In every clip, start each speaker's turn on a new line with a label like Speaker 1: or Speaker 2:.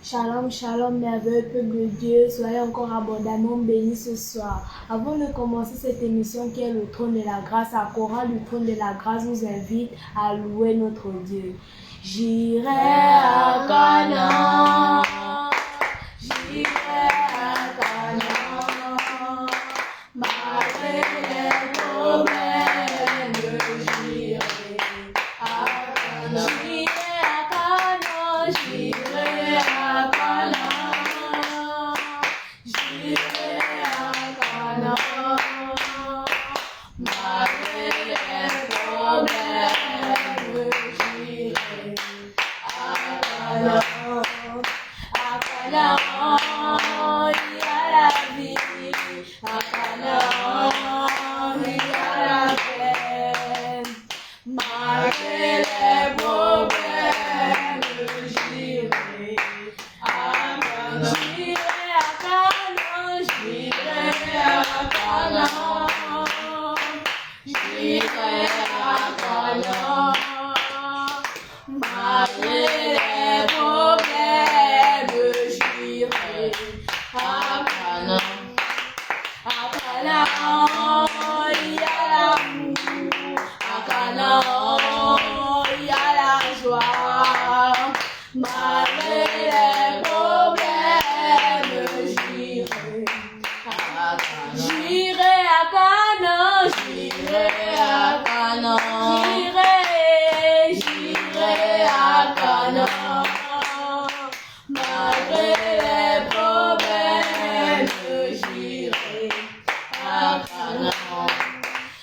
Speaker 1: Shalom, shalom, merveilleux peuple de Dieu, soyez encore abondamment bénis ce soir. Avant de commencer cette émission qui est le trône de la grâce, la chorale du trône de la grâce nous invite à louer notre Dieu. J'irai à Canaan, j'irai à Canaan, malgré les problèmes, j'irai à Canaan. J'irai à Canaan, j'irai à Canaan, malgré les problèmes, j'irai à Canaan. À Canaan, il y a la vie, à Canaan, il y a la paix, malgré les problèmes.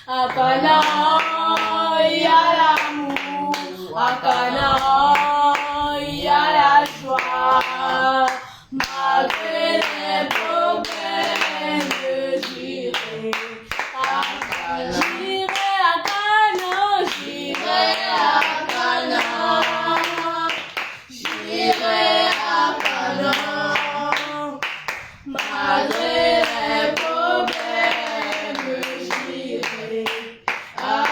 Speaker 1: À Canaan, il y a l'amour, à Canaan, il y a la joie, malgré les problèmes, j'irai à Canaan. J'irai à Canaan, j'irai à Canaan, j'irai à Canaan, malgré les problèmes. J'irai à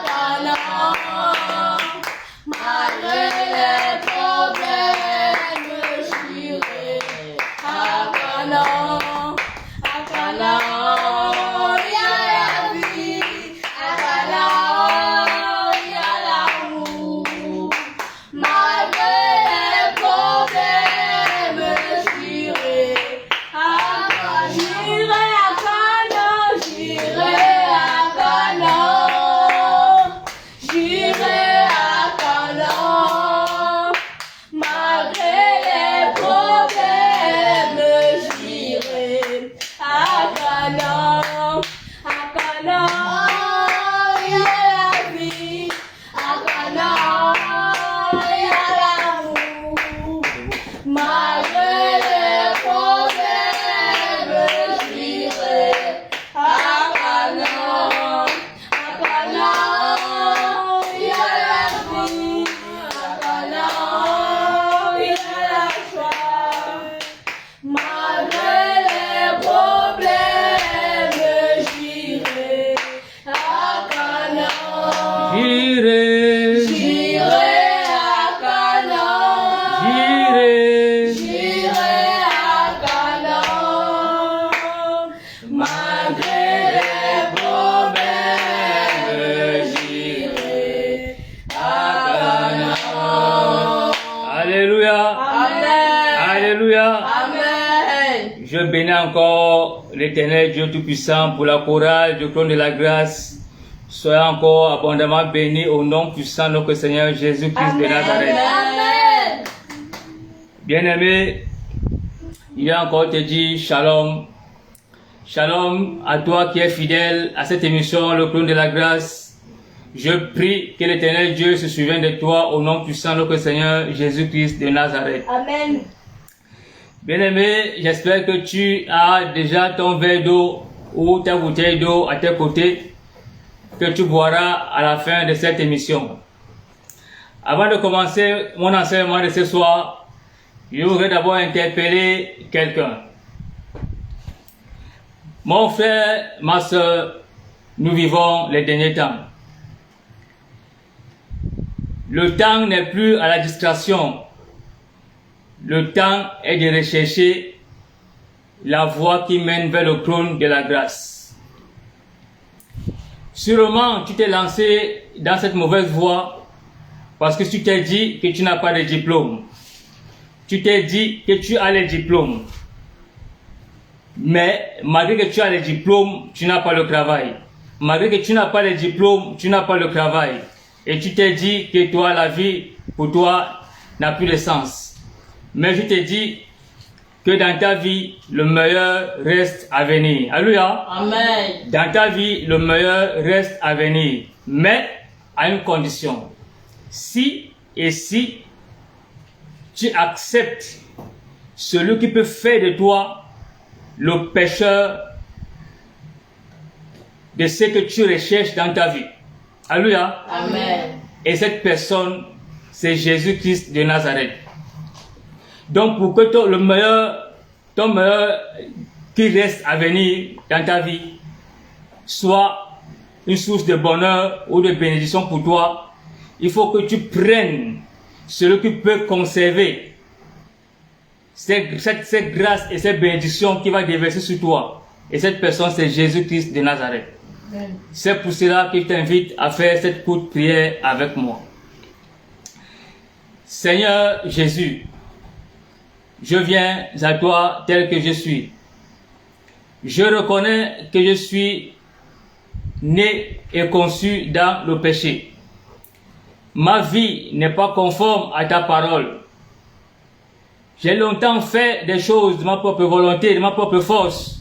Speaker 1: Canaan,
Speaker 2: bénis encore l'Éternel Dieu Tout-Puissant pour la chorale du trône de la grâce. Soyez encore abondamment bénis au nom puissant de notre Seigneur Jésus-Christ de Nazareth.
Speaker 1: Amen.
Speaker 2: Bien-aimé, il a encore te dit Shalom. Shalom à toi qui es fidèle à cette émission, le trône de la grâce. Je prie que l'Éternel Dieu se souvienne de toi au nom puissant de notre Seigneur Jésus-Christ de Nazareth.
Speaker 1: Amen.
Speaker 2: Bien-aimé, j'espère que tu as déjà ton verre d'eau ou ta bouteille d'eau à tes côtés que tu boiras à la fin de cette émission. Avant de commencer mon enseignement de ce soir, je voudrais d'abord interpeller quelqu'un. Mon frère, ma soeur, nous vivons les derniers temps. Le temps n'est plus à la distraction. Le temps est de rechercher la voie qui mène vers le trône de la grâce. Sûrement, tu t'es lancé dans cette mauvaise voie parce que tu t'es dit que tu n'as pas de diplôme. Tu t'es dit que tu as les diplômes. Mais malgré que tu as les diplômes, tu n'as pas le travail. Malgré que tu n'as pas les diplômes, tu n'as pas le travail. Et tu t'es dit que toi, la vie, pour toi, n'a plus de sens. Mais je te dis que dans ta vie, le meilleur reste à venir. Alléluia.
Speaker 3: Amen.
Speaker 2: Dans ta vie, le meilleur reste à venir. Mais à une condition. Si tu acceptes celui qui peut faire de toi le pécheur de ce que tu recherches dans ta vie. Alléluia.
Speaker 3: Amen.
Speaker 2: Et cette personne, c'est Jésus-Christ de Nazareth. Donc pour que ton meilleur qui reste à venir dans ta vie soit une source de bonheur ou de bénédiction pour toi, il faut que tu prennes celui qui peut conserver cette grâce et cette bénédiction qui va déverser sur toi. Et cette personne, c'est Jésus-Christ de Nazareth.
Speaker 3: Amen.
Speaker 2: C'est pour cela que je t'invite à faire cette courte prière avec moi. Seigneur Jésus, je viens à toi tel que je suis. Je reconnais que je suis né et conçu dans le péché. Ma vie n'est pas conforme à ta parole. J'ai longtemps fait des choses de ma propre volonté, de ma propre force.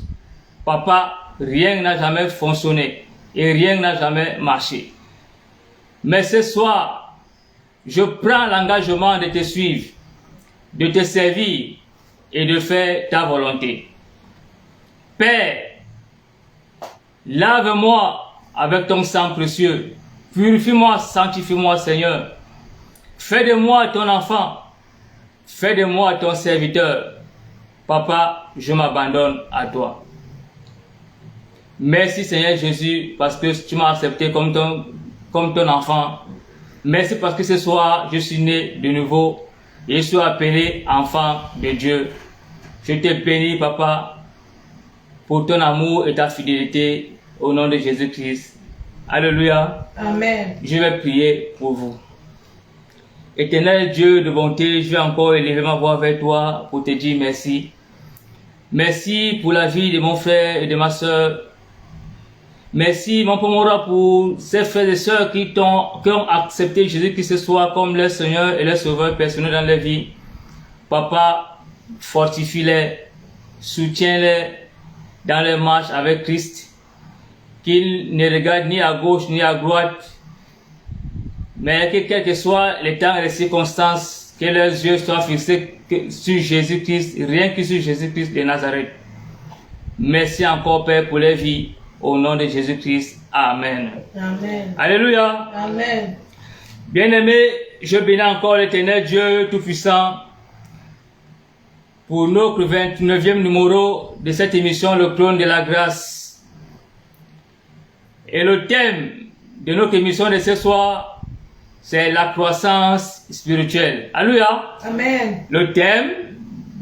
Speaker 2: Papa, rien n'a jamais fonctionné et rien n'a jamais marché. Mais ce soir, je prends l'engagement de te suivre, de te servir et de faire ta volonté. Père, lave-moi avec ton sang précieux. Purifie-moi, sanctifie-moi, Seigneur. Fais de moi ton enfant. Fais de moi ton serviteur. Papa, je m'abandonne à toi. Merci, Seigneur Jésus, parce que tu m'as accepté comme ton enfant. Merci parce que ce soir, je suis né de nouveau. Et je suis appelé enfant de Dieu. Je te bénis, Papa, pour ton amour et ta fidélité au nom de Jésus-Christ. Alléluia.
Speaker 3: Amen.
Speaker 2: Je vais prier pour vous. Éternel Dieu de bonté, je vais encore élever ma voix vers toi pour te dire merci. Merci pour la vie de mon frère et de ma soeur. Merci, mon Père, pour ces frères et sœurs qui ont accepté Jésus-Christ ce soir comme leur Seigneur et leur Sauveur personnel dans leur vie. Papa, fortifie-les, soutiens-les dans leur marche avec Christ. Qu'ils ne regardent ni à gauche ni à droite, mais que quels que soient les temps et les circonstances, que leurs yeux soient fixés sur Jésus-Christ, rien que sur Jésus-Christ de Nazareth. Merci encore, Père, pour les vies. Au nom de Jésus-Christ. Amen.
Speaker 3: Amen.
Speaker 2: Alléluia.
Speaker 3: Amen.
Speaker 2: Bien-aimés, je bénis encore l'Éternel Dieu Tout-Puissant pour notre 29e numéro de cette émission, le trône de la grâce. Et le thème de notre émission de ce soir, c'est la croissance spirituelle. Alléluia.
Speaker 3: Amen.
Speaker 2: Le thème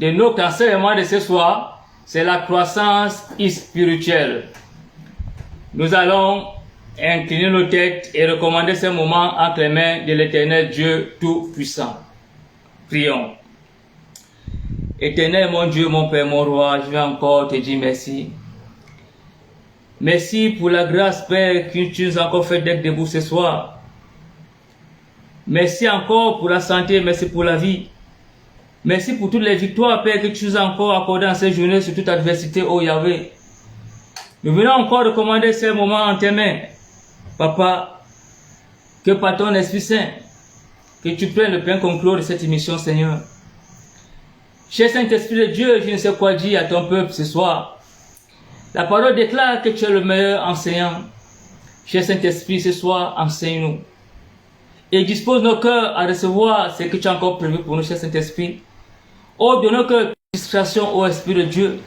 Speaker 2: de notre enseignement de ce soir, c'est la croissance spirituelle. Nous allons incliner nos têtes et recommander ce moment entre les mains de l'Éternel Dieu Tout-Puissant. Prions. Éternel, mon Dieu, mon Père, mon Roi, je vais encore te dire merci. Merci pour la grâce, Père, que tu nous as encore fait d'être debout ce soir. Merci encore pour la santé, merci pour la vie. Merci pour toutes les victoires, Père, que tu nous as encore accordées en cette journée sur toute adversité, oh Yahweh. Nous venons encore recommander ces moments en tes mains. Papa, que par ton Esprit Saint, que tu prennes le plein contrôle de cette émission, Seigneur. Cher Saint-Esprit de Dieu, je ne sais quoi dire à ton peuple ce soir. La parole déclare que tu es le meilleur enseignant. Cher Saint-Esprit, ce soir, enseigne-nous. Et dispose nos cœurs à recevoir ce que tu as encore prévu pour nous, cher Saint-Esprit. Oh, de nos cœurs, distraction au Esprit de Dieu.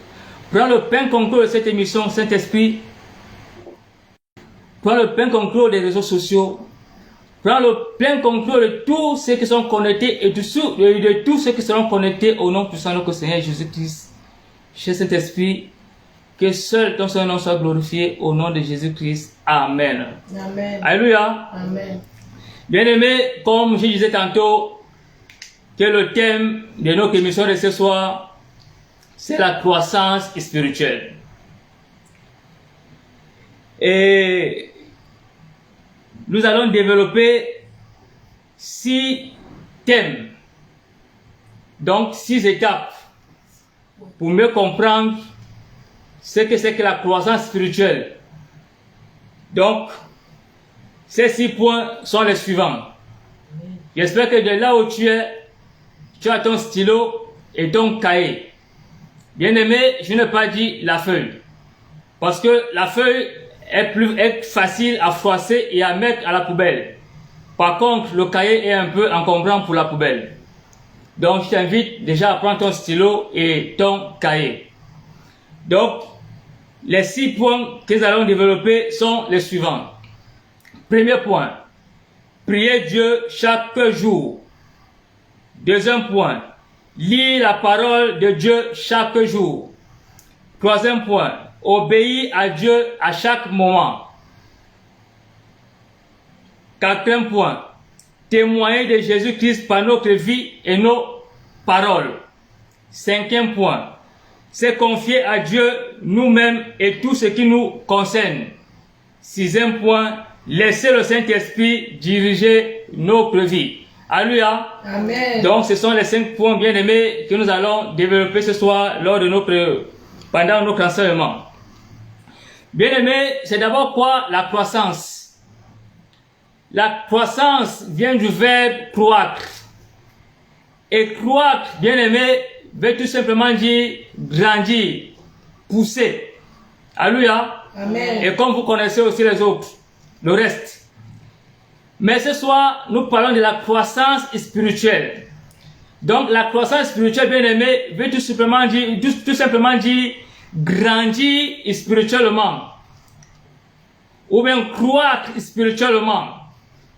Speaker 2: Prends le plein contrôle de cette émission, Saint-Esprit. Prends le plein contrôle des réseaux sociaux. Prends le plein contrôle de tous ceux qui sont connectés et de tous ceux qui seront connectés au nom puissant de notre Seigneur Jésus-Christ. Cher Saint-Esprit, que seul ton Saint-Nom soit glorifié au nom de Jésus-Christ. Amen.
Speaker 3: Amen.
Speaker 2: Alléluia.
Speaker 3: Amen.
Speaker 2: Bien-aimés, comme je disais tantôt, que le thème de notre émission de ce soir, c'est la croissance spirituelle. Et nous allons développer 6 thèmes, donc 6 étapes, pour mieux comprendre ce que c'est que la croissance spirituelle. Donc, ces 6 points sont les suivants. J'espère que de là où tu es, tu as ton stylo et ton cahier. Bien aimé, je n'ai pas dit la feuille. Parce que la feuille est facile à froisser et à mettre à la poubelle. Par contre, le cahier est un peu encombrant pour la poubelle. Donc, je t'invite déjà à prendre ton stylo et ton cahier. Donc, les 6 points que nous allons développer sont les suivants. Premier point, prier Dieu chaque jour. Deuxième point, lire la parole de Dieu chaque jour. Troisième point, obéir à Dieu à chaque moment. Quatrième point, témoigner de Jésus-Christ par notre vie et nos paroles. Cinquième point, se confier à Dieu nous-mêmes et tout ce qui nous concerne. Sixième point, laisser le Saint-Esprit diriger notre vie. Alléluia.
Speaker 3: Amen.
Speaker 2: Donc, ce sont les 5 points bien aimés que nous allons développer ce soir pendant notre enseignement. Bien aimé, c'est d'abord quoi la croissance? La croissance vient du verbe croître. Et croître, bien aimé, veut tout simplement dire grandir, pousser. Alléluia.
Speaker 3: Amen.
Speaker 2: Et comme vous connaissez aussi les autres, le reste. Mais ce soir, nous parlons de la croissance spirituelle. Donc, la croissance spirituelle, bien aimé, veut tout simplement dire grandir spirituellement. Ou bien croître spirituellement.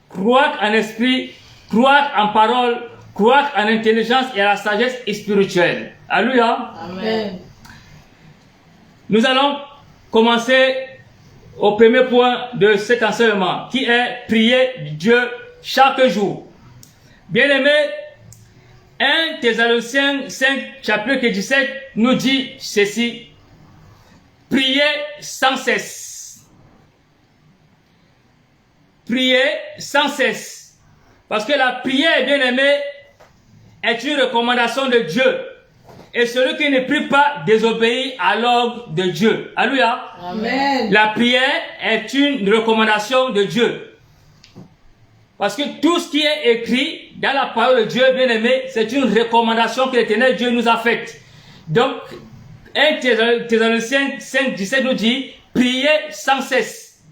Speaker 2: Croître en esprit, croître en parole, croître en intelligence et à la sagesse spirituelle. Alléluia.
Speaker 3: Amen.
Speaker 2: Nous allons commencer au premier point de cet enseignement, qui est prier Dieu chaque jour. Bien-aimé, 1 Thessaloniciens 5, chapitre 17, nous dit ceci. Priez sans cesse. Priez sans cesse. Parce que la prière, bien-aimé, est une recommandation de Dieu. Et celui qui ne prie pas désobéit à l'ordre de Dieu. Alléluia.
Speaker 3: Amen.
Speaker 2: La prière est une recommandation de Dieu. Parce que tout ce qui est écrit dans la parole de Dieu, bien aimé, c'est une recommandation que l'Éternel Dieu nous a faite. Donc, 1 Thessaloniciens 5, 17 nous dit, priez sans cesse.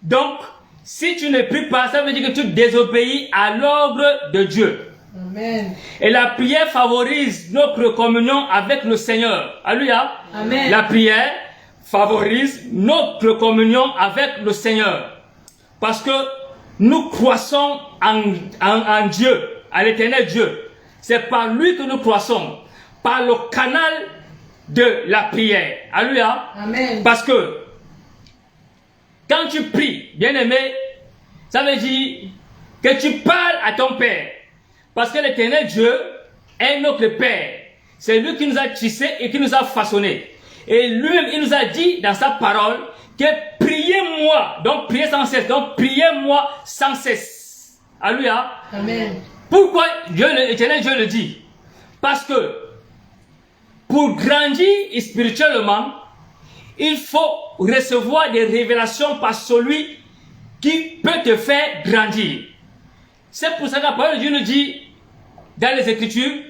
Speaker 2: Donc, si tu ne pries pas, ça veut dire que tu désobéis à l'ordre de Dieu.
Speaker 3: Amen.
Speaker 2: Et la prière favorise notre communion avec le Seigneur. Alléluia.
Speaker 3: Amen.
Speaker 2: La prière favorise notre communion avec le Seigneur. Parce que nous croissons en Dieu, à l'éternel Dieu. C'est par lui que nous croissons, par le canal de la prière. Alléluia.
Speaker 3: Amen.
Speaker 2: Parce que quand tu pries, bien-aimé, ça veut dire que tu parles à ton Père. Parce que l'éternel Dieu est notre Père. C'est lui qui nous a tissés et qui nous a façonnés. Et lui-même, il nous a dit dans sa parole que priez-moi, donc priez sans cesse, donc priez-moi sans cesse. Alléluia.
Speaker 3: Amen.
Speaker 2: Pourquoi l'Éternel Dieu le dit? Parce que pour grandir spirituellement, il faut recevoir des révélations par celui qui peut te faire grandir. C'est pour ça que la parole de Dieu nous dit dans les Écritures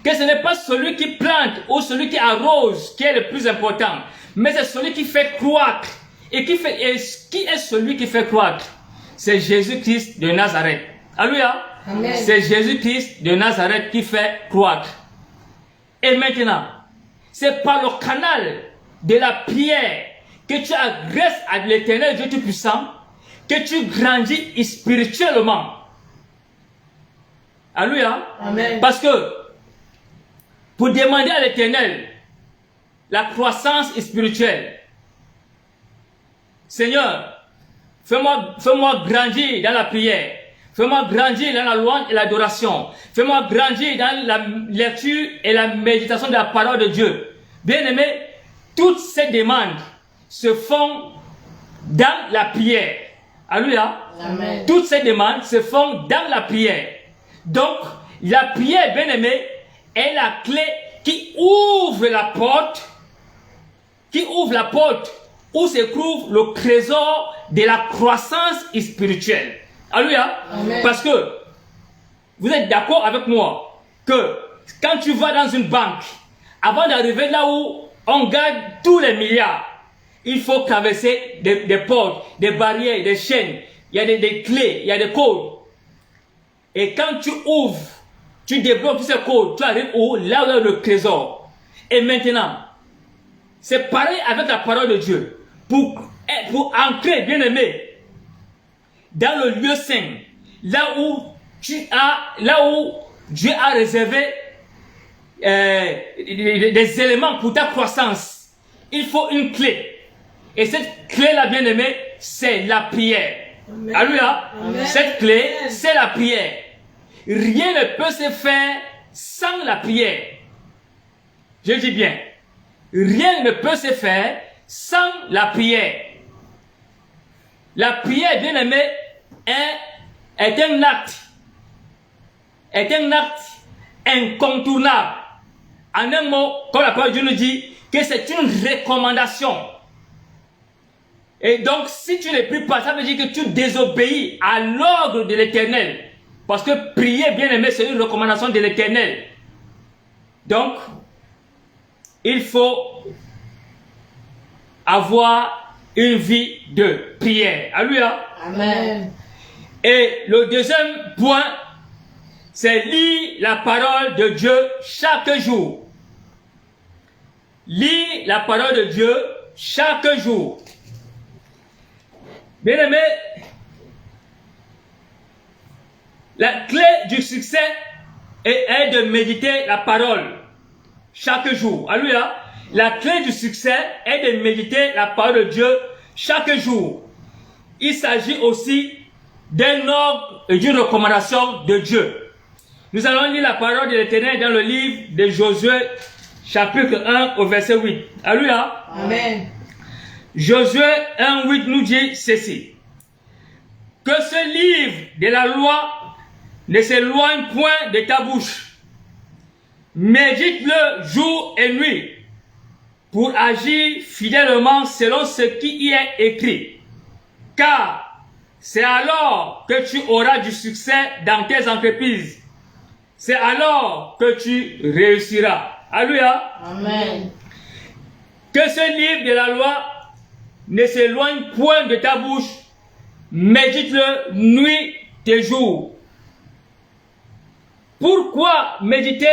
Speaker 2: que ce n'est pas celui qui plante ou celui qui arrose qui est le plus important, mais c'est celui qui fait croître. Et qui est celui qui fait croître? C'est Jésus-Christ de Nazareth. Alléluia.
Speaker 3: Amen.
Speaker 2: C'est Jésus-Christ de Nazareth qui fait croître. Et maintenant, c'est par le canal de la prière que tu agresses à l'Éternel Dieu Tout-Puissant que tu grandis spirituellement. Alléluia.
Speaker 3: Amen.
Speaker 2: Parce que pour demander à l'Éternel la croissance spirituelle, Seigneur, fais-moi grandir dans la prière. Fais-moi grandir dans la louange et l'adoration. Fais-moi grandir dans la lecture et la méditation de la parole de Dieu. Bien-aimé, toutes ces demandes se font dans la prière. Alléluia.
Speaker 3: Amen.
Speaker 2: Toutes ces demandes se font dans la prière. Donc, la prière, bien-aimé, est la clé qui ouvre la porte, où se trouve le trésor de la croissance spirituelle. Alléluia.
Speaker 3: Amen.
Speaker 2: Parce que vous êtes d'accord avec moi que quand tu vas dans une banque, avant d'arriver là où on gagne tous les milliards, il faut traverser des portes, des barrières, des chaînes. Il y a des clés, il y a des codes. Et quand tu ouvres, tu débloques tous ces codes, tu arrives où? Là où il y a le trésor. Et maintenant, c'est pareil avec la parole de Dieu. Pour entrer, bien aimé, dans le lieu saint, là où Dieu a réservé des éléments pour ta croissance, il faut une clé. Et cette clé-là, bien aimé, c'est la prière.
Speaker 3: Amen.
Speaker 2: Alléluia.
Speaker 3: Amen.
Speaker 2: Cette clé, c'est la prière. Rien ne peut se faire sans la prière. Je dis bien, rien ne peut se faire sans la prière. La prière, bien aimé, est un acte incontournable. En un mot, comme la parole de Dieu nous dit, que c'est une recommandation. Et donc, si tu ne pries pas, ça veut dire que tu désobéis à l'ordre de l'Éternel. Parce que prier, bien aimé, c'est une recommandation de l'Éternel. Donc, il faut avoir une vie de prière. Alléluia.
Speaker 3: Amen.
Speaker 2: Et le deuxième point, c'est lire la parole de Dieu chaque jour. Lire la parole de Dieu chaque jour. Bien aimé, la clé du succès est de méditer la parole chaque jour. Alléluia. La clé du succès est de méditer la parole de Dieu chaque jour. Il s'agit aussi d'un ordre et d'une recommandation de Dieu. Nous allons lire la parole de l'Éternel dans le livre de Josué, chapitre 1 au verset 8. Alléluia.
Speaker 3: Amen.
Speaker 2: Josué 1, 8 nous dit ceci. Que ce livre de la loi ne s'éloigne point de ta bouche. Médite-le jour et nuit pour agir fidèlement selon ce qui y est écrit. Car c'est alors que tu auras du succès dans tes entreprises. C'est alors que tu réussiras. Alléluia.
Speaker 3: Amen.
Speaker 2: Que ce livre de la loi ne s'éloigne point de ta bouche. Médite-le nuit et jour. Pourquoi méditer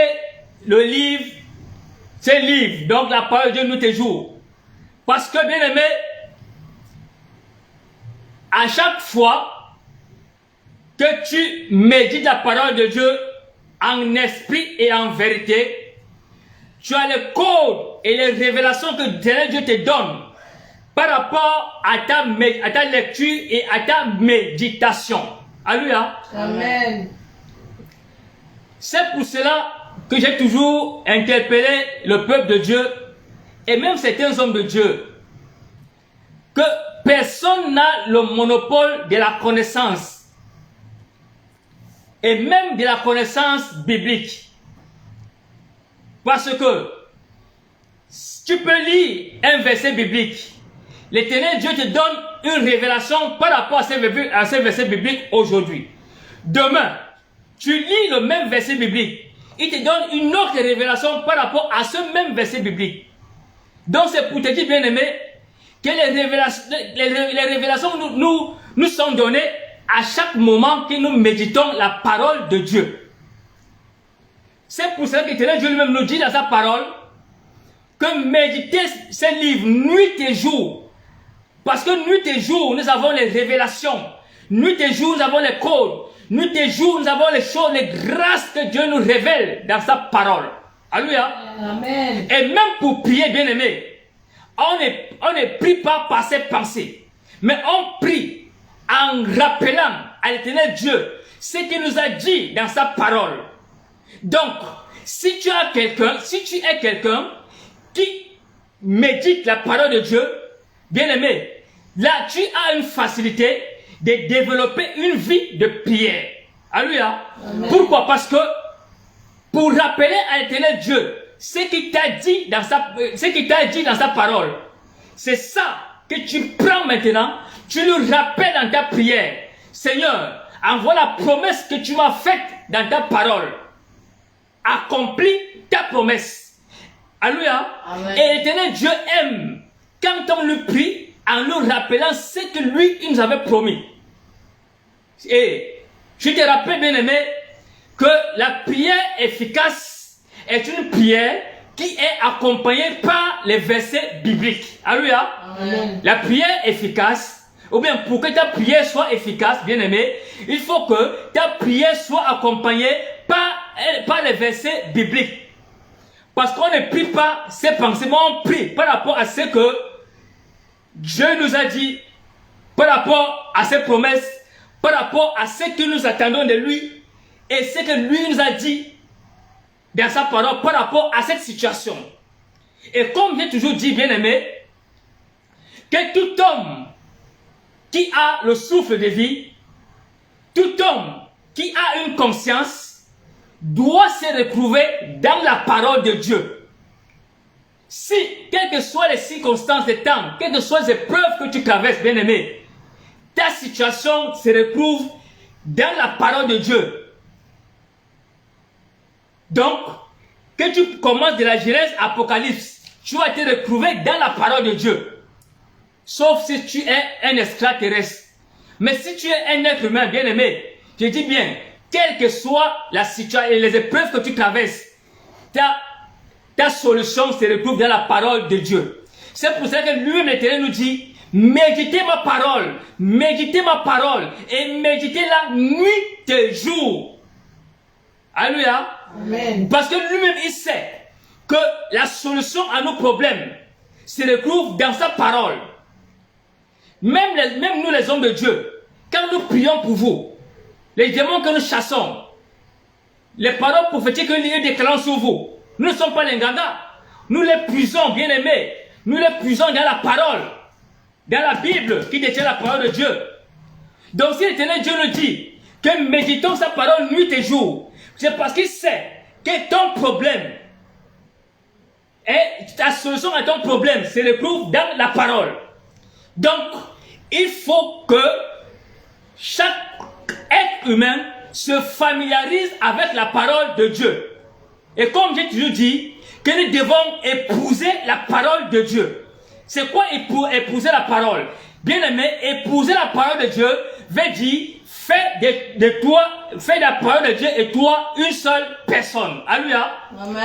Speaker 2: le livre, ce livre, donc la parole de Dieu nuit et jour? Parce que, bien aimé, à chaque fois que tu médites la parole de Dieu en esprit et en vérité, tu as les codes et les révélations que Dieu te donne par rapport à ta lecture et à ta méditation. Alléluia.
Speaker 3: Amen.
Speaker 2: C'est pour cela que j'ai toujours interpellé le peuple de Dieu et même certains hommes de Dieu, que personne n'a le monopole de la connaissance et même de la connaissance biblique. Parce que tu peux lire un verset biblique. L'Éternel Dieu te donne une révélation par rapport à ces versets bibliques aujourd'hui. Demain, tu lis le même verset biblique. Il te donne une autre révélation par rapport à ce même verset biblique. Donc c'est pour te dire, bien aimé, que les révélations nous sont données à chaque moment que nous méditons la parole de Dieu. C'est pour cela que Dieu lui-même nous dit dans sa parole que méditer ces livres nuit et jour. Parce que nuit et jour, nous avons les révélations. Nuit et jour, nous avons les codes. Nuit et jour, nous avons les choses, les grâces que Dieu nous révèle dans sa parole. Alléluia.
Speaker 3: Amen.
Speaker 2: Et même pour prier, bien aimé, on ne prie pas par ses pensées, mais on prie en rappelant à l'Éternel Dieu ce qu'il nous a dit dans sa parole. Donc, si tu es quelqu'un qui médite la parole de Dieu, bien aimé, là tu as une facilité de développer une vie de prière. Alléluia. Pourquoi? Parce que pour rappeler à l'Éternel Dieu ce qu'il t'a dit dans sa parole, c'est ça que tu prends maintenant, tu le rappelles dans ta prière. Seigneur, envoie la promesse que tu m'as faite dans ta parole. Accomplis ta promesse. Alléluia. Et l'Éternel Dieu aime quand on lui prie en nous rappelant ce que lui, il nous avait promis. Et je te rappelle, bien aimé, que la prière efficace est une prière qui est accompagnée par les versets bibliques. Alléluia. La prière efficace, ou bien pour que ta prière soit efficace, bien aimé, il faut que ta prière soit accompagnée par les versets bibliques. Parce qu'on ne prie pas ses pensées, mais on prie par rapport à ce que Dieu nous a dit, par rapport à ses promesses, par rapport à ce que nous attendons de lui, et ce que lui nous a dit dans sa parole par rapport à cette situation. Et comme j'ai toujours dit, bien aimé, que tout homme qui a le souffle de vie, tout homme qui a une conscience, doit se retrouver dans la parole de Dieu. Si, quelles que soient les circonstances de temps, quelles que soient les épreuves que tu traverses, bien aimé, ta situation se retrouve dans la parole de Dieu. Donc, que tu commences de la Genèse à Apocalypse, tu vas te retrouver dans la parole de Dieu. Sauf si tu es un extraterrestre. Mais si tu es un être humain, bien aimé, je dis bien, quelle que soit la situation et les épreuves que tu traverses, ta solution se retrouve dans la parole de Dieu. C'est pour ça que lui-même l'Éternel nous dit, méditez ma parole et méditez-la nuit et jour. Alléluia.
Speaker 3: Amen.
Speaker 2: Parce que lui-même il sait que la solution à nos problèmes se retrouve dans sa parole. Même nous les hommes de Dieu, quand nous prions pour vous, les démons que nous chassons, les paroles prophétiques que nous déclarons sur vous, nous ne sommes pas les Nganga. Nous les puisons, bien aimés. Nous les puisons dans la parole, dans la Bible qui détient la parole de Dieu. Donc si l'Éternel Dieu nous dit que méditons sa parole nuit et jour, c'est parce qu'il sait que ton problème et ta solution à ton problème se retrouve dans la parole. Donc, il faut que chaque être humain se familiarise avec la parole de Dieu. Et comme j'ai toujours dit, que nous devons épouser la parole de Dieu. C'est quoi épouser la parole? Bien aimé, épouser la parole de Dieu veut dire fais de la parole de Dieu et toi une seule personne. Alléluia.
Speaker 3: Amen.